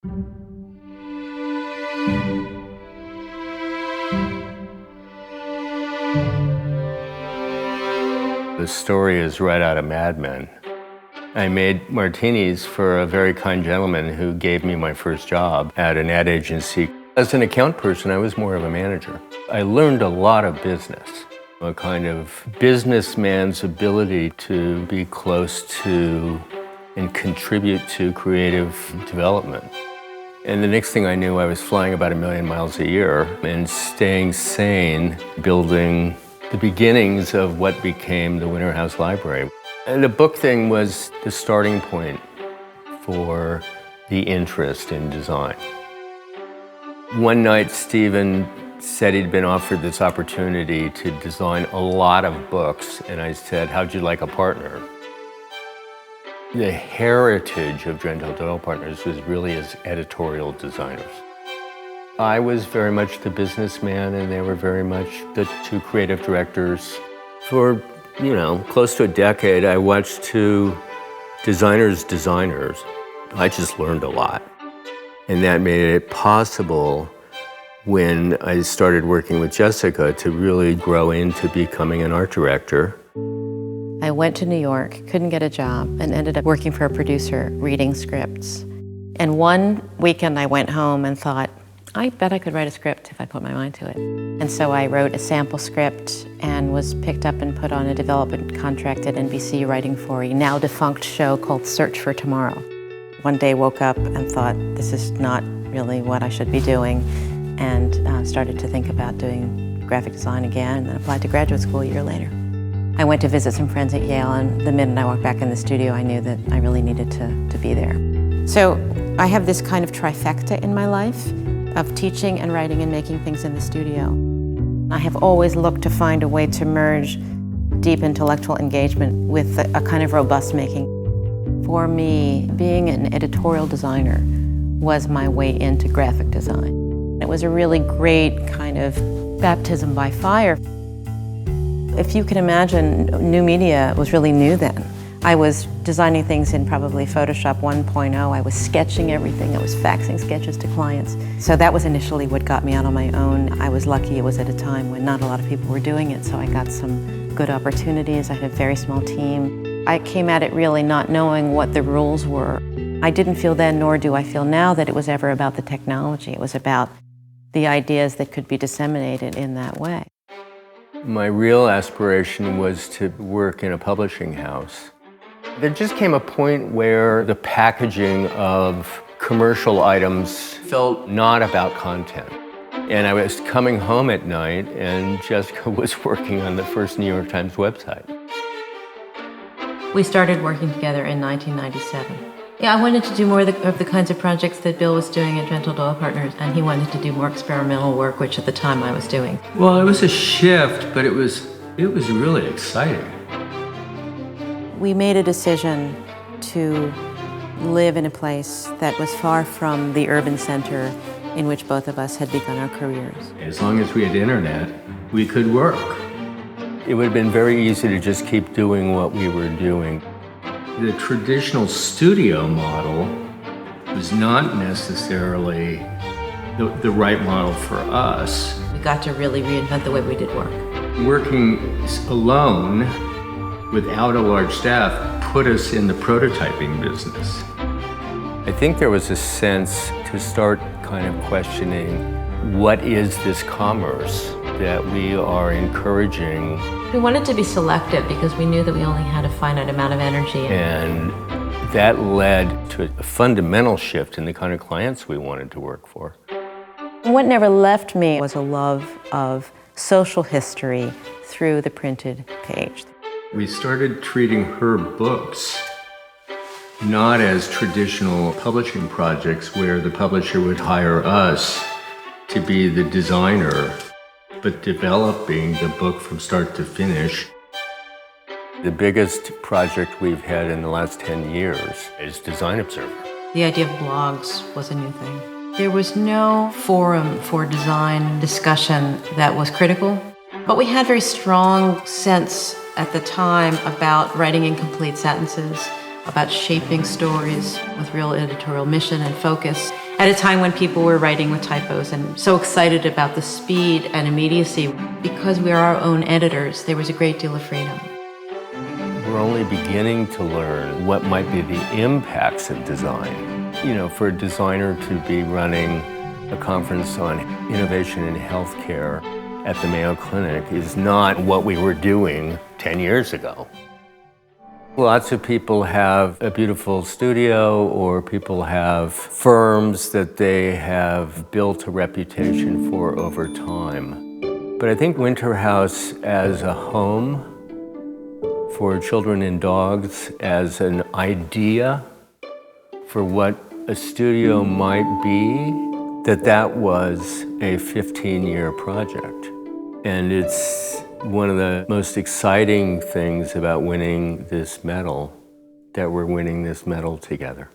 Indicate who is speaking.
Speaker 1: The story is right out of Mad Men. I made martinis for a very kind gentleman who gave me my first job at an ad agency. As an account person, I was more of a manager. I learned a lot of business, a kind of businessman's ability to be close to and contribute to creative development. And the next thing I knew, I was flying about 1 million miles a year and staying sane, building the beginnings of what became the Winter House Library. And the book thing was the starting point for the interest in design. One night, Stephen said he'd been offered this opportunity to design a lot of books, and I said, "How'd you like a partner?" The heritage of Drenttel Partners was really as editorial designers. I was very much the businessman, and they were very much the two creative directors. For, close to a decade, I watched two designers. I just learned a lot. And that made it possible when I started working with Jessica to really grow into becoming an art director.
Speaker 2: I went to New York, couldn't get a job, and ended up working for a producer, reading scripts. And one weekend I went home and thought, I bet I could write a script if I put my mind to it. And so I wrote a sample script and was picked up and put on a development contract at NBC writing for a now defunct show called Search for Tomorrow. One day woke up and thought, this is not really what I should be doing, and started to think about doing graphic design again, and then applied to graduate school a year later. I went to visit some friends at Yale, and the minute I walked back in the studio, I knew that I really needed to be there. So I have this kind of trifecta in my life of teaching and writing and making things in the studio. I have always looked to find a way to merge deep intellectual engagement with a kind of robust making. For me, being an editorial designer was my way into graphic design. It was a really great kind of baptism by fire. If you can imagine, new media was really new then. I was designing things in probably Photoshop 1.0. I was sketching everything. I was faxing sketches to clients. So that was initially what got me out on my own. I was lucky it was at a time when not a lot of people were doing it, so I got some good opportunities. I had a very small team. I came at it really not knowing what the rules were. I didn't feel then, nor do I feel now, that it was ever about the technology. It was about the ideas that could be disseminated in that way.
Speaker 1: My real aspiration was to work in a publishing house. There just came a point where the packaging of commercial items felt not about content. And I was coming home at night, and Jessica was working on the first New York Times website.
Speaker 2: We started working together in 1997. Yeah, I wanted to do more of the kinds of projects that Bill was doing at Drenttel Partners, and he wanted to do more experimental work, which at the time I was doing.
Speaker 1: Well, it was a shift, but it was really exciting.
Speaker 2: We made a decision to live in a place that was far from the urban center in which both of us had begun our careers.
Speaker 1: As long as we had internet, we could work. It would have been very easy to just keep doing what we were doing. The traditional studio model was not necessarily the right model for us.
Speaker 2: We got to really reinvent the way we did work.
Speaker 1: Working alone, without a large staff, put us in the prototyping business. I think there was a sense to start kind of questioning, what is this commerce that we are encouraging?
Speaker 2: We wanted to be selective because we knew that we only had a finite amount of energy.
Speaker 1: And that led to a fundamental shift in the kind of clients we wanted to work for.
Speaker 2: What never left me was a love of social history through the printed page.
Speaker 1: We started treating her books not as traditional publishing projects where the publisher would hire us to be the designer, but developing the book from start to finish. The biggest project we've had in the last 10 years is Design Observer.
Speaker 2: The idea of blogs was a new thing. There was no forum for design discussion that was critical, but we had very strong sense at the time about writing incomplete sentences, about shaping stories with real editorial mission and focus. At a time when people were writing with typos and so excited about the speed and immediacy, because we are our own editors, there was a great deal of freedom.
Speaker 1: We're only beginning to learn what might be the impacts of design. You know, for a designer to be running a conference on innovation in healthcare at the Mayo Clinic is not what we were doing 10 years ago. Lots of people have a beautiful studio, or people have firms that they have built a reputation for over time. But I think Winter House as a home for children and dogs, as an idea for what a studio might be, that was a 15-year project. And it's one of the most exciting things about winning this medal, that we're winning this medal together.